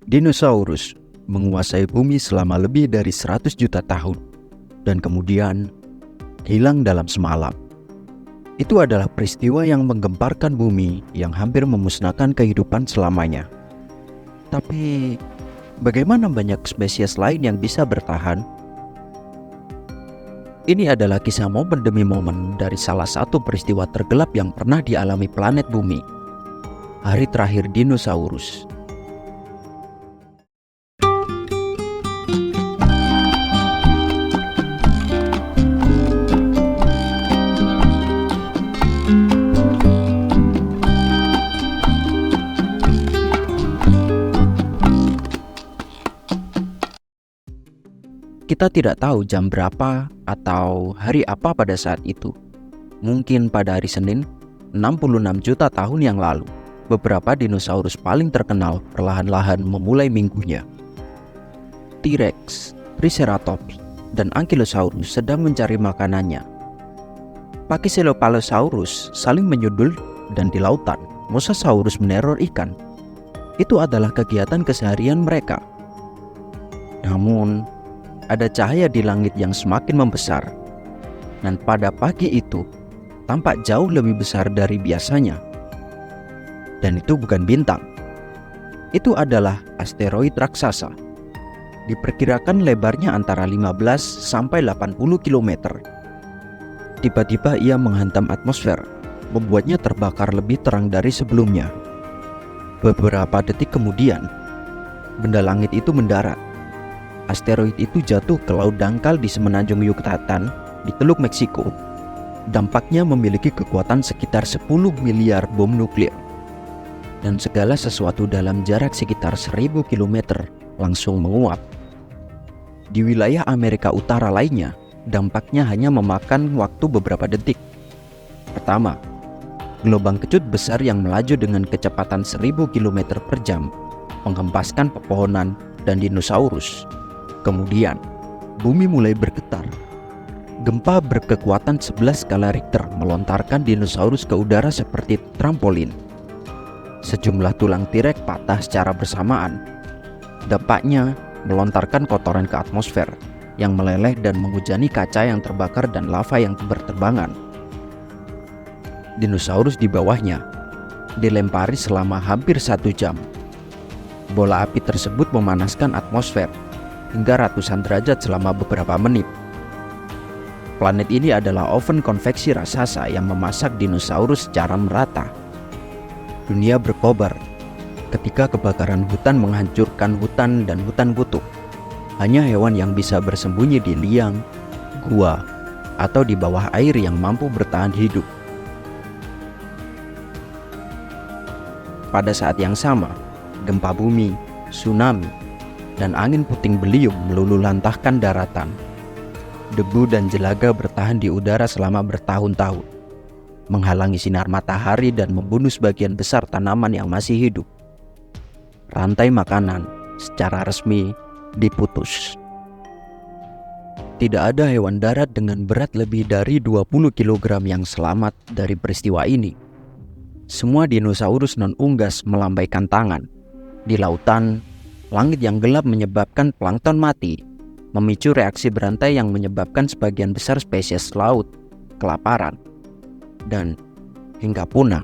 Dinosaurus menguasai bumi selama lebih dari 100 juta tahun dan kemudian hilang dalam semalam. Itu adalah peristiwa yang menggemparkan bumi yang hampir memusnahkan kehidupan selamanya. Tapi bagaimana banyak spesies lain yang bisa bertahan? Ini adalah kisah momen demi momen dari salah satu peristiwa tergelap yang pernah dialami planet bumi. Hari terakhir dinosaurus. Kita tidak tahu jam berapa atau hari apa pada saat itu. Mungkin pada hari Senin, 66 juta tahun yang lalu, beberapa dinosaurus paling terkenal perlahan-lahan memulai minggunya. T-Rex, Triceratops, dan Ankylosaurus sedang mencari makanannya. Pachycephalosaurus saling menyundul dan di lautan, Mosasaurus meneror ikan. Itu adalah kegiatan keseharian mereka. Namun, ada cahaya di langit yang semakin membesar, dan pada pagi itu tampak jauh lebih besar dari biasanya. Dan itu bukan bintang, itu adalah asteroid raksasa. Diperkirakan lebarnya antara 15 sampai 80 km. Tiba-tiba ia menghantam atmosfer, membuatnya terbakar lebih terang dari sebelumnya. Beberapa detik kemudian, benda langit itu mendarat. Asteroid itu jatuh ke laut dangkal di semenanjung Yucatan di Teluk Meksiko. Dampaknya memiliki kekuatan sekitar 10 miliar bom nuklir. Dan segala sesuatu dalam jarak sekitar 1000 km langsung menguap. Di wilayah Amerika Utara lainnya, dampaknya hanya memakan waktu beberapa detik. Pertama, gelombang kecut besar yang melaju dengan kecepatan 1000 km per jam menghempaskan pepohonan dan dinosaurus. Kemudian, bumi mulai bergetar. Gempa berkekuatan 11 skala Richter melontarkan dinosaurus ke udara seperti trampolin. Sejumlah tulang T-Rex patah secara bersamaan. Dampaknya melontarkan kotoran ke atmosfer yang meleleh dan menghujani kaca yang terbakar dan lava yang berterbangan. Dinosaurus di bawahnya dilempari selama hampir 1 jam. Bola api tersebut memanaskan atmosfer hingga ratusan derajat selama beberapa menit. Planet ini adalah oven konveksi raksasa yang memasak dinosaurus secara merata. Dunia berkobar ketika kebakaran hutan menghancurkan hutan dan hutan kutub. Hanya hewan yang bisa bersembunyi di liang, gua, atau di bawah air yang mampu bertahan hidup. Pada saat yang sama, gempa bumi, tsunami, dan angin puting beliung meluluhlantahkan daratan. Debu dan jelaga bertahan di udara selama bertahun-tahun, menghalangi sinar matahari dan membunuh sebagian besar tanaman yang masih hidup. Rantai makanan secara resmi diputus. Tidak ada hewan darat dengan berat lebih dari 20 kg yang selamat dari peristiwa ini. Semua dinosaurus non-unggas melambaikan tangan. Di lautan, langit yang gelap menyebabkan plankton mati, memicu reaksi berantai yang menyebabkan sebagian besar spesies laut kelaparan, dan hingga punah.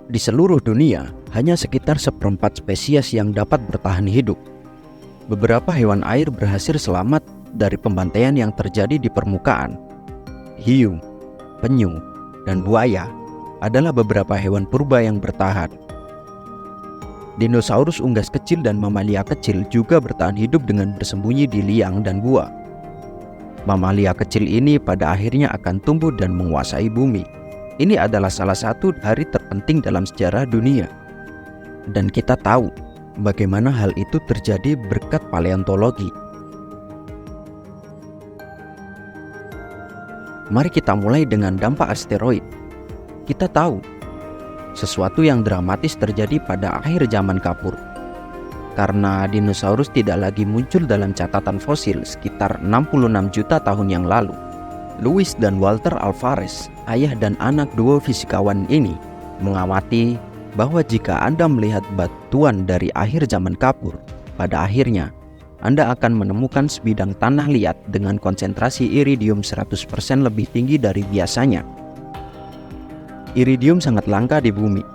Di seluruh dunia, hanya sekitar 1/4 spesies yang dapat bertahan hidup. Beberapa hewan air berhasil selamat dari pembantaian yang terjadi di permukaan. Hiu, penyu, dan buaya adalah beberapa hewan purba yang bertahan. Dinosaurus unggas kecil dan mamalia kecil juga bertahan hidup dengan bersembunyi di liang dan gua. Mamalia kecil ini pada akhirnya akan tumbuh dan menguasai bumi. Ini adalah salah satu hari terpenting dalam sejarah dunia. Dan kita tahu bagaimana hal itu terjadi berkat paleontologi. Mari kita mulai dengan dampak asteroid. Kita tahu sesuatu yang dramatis terjadi pada akhir zaman kapur. Karena dinosaurus tidak lagi muncul dalam catatan fosil sekitar 66 juta tahun yang lalu. Louis dan Walter Alvarez, ayah dan anak duo fisikawan ini, mengamati bahwa jika Anda melihat batuan dari akhir zaman kapur, pada akhirnya Anda akan menemukan sebidang tanah liat dengan konsentrasi iridium 100% lebih tinggi dari biasanya. Iridium sangat langka di bumi,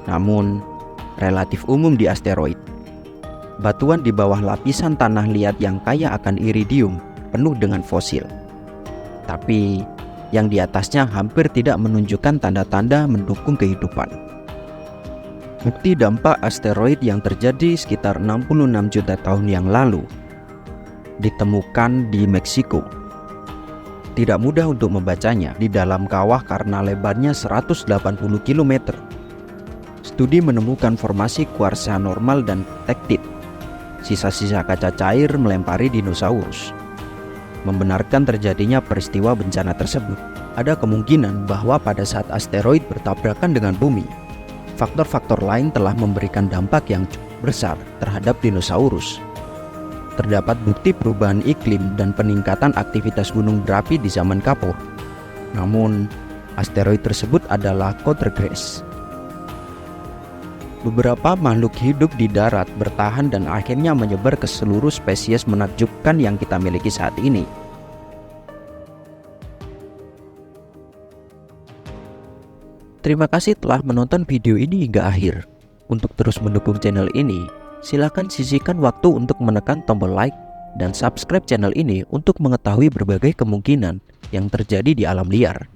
namun relatif umum di asteroid. Batuan di bawah lapisan tanah liat yang kaya akan iridium penuh dengan fosil. Tapi yang di atasnya hampir tidak menunjukkan tanda-tanda mendukung kehidupan. Bukti dampak asteroid yang terjadi sekitar 66 juta tahun yang lalu ditemukan di Meksiko. Tidak mudah untuk membacanya di dalam kawah karena lebarnya 180 km. Studi menemukan formasi kuarsa normal dan tektit, sisa-sisa kaca cair melempari dinosaurus. Membenarkan terjadinya peristiwa bencana tersebut. Ada kemungkinan bahwa pada saat asteroid bertabrakan dengan bumi, faktor-faktor lain telah memberikan dampak yang cukup besar terhadap dinosaurus. Terdapat bukti perubahan iklim dan peningkatan aktivitas gunung berapi di zaman kapur. Namun, asteroid tersebut adalah Cotergrace. Beberapa makhluk hidup di darat bertahan dan akhirnya menyebar ke seluruh spesies menakjubkan yang kita miliki saat ini. Terima kasih telah menonton video ini hingga akhir. Untuk terus mendukung channel ini, silakan sisihkan waktu untuk menekan tombol like dan subscribe channel ini untuk mengetahui berbagai kemungkinan yang terjadi di alam liar.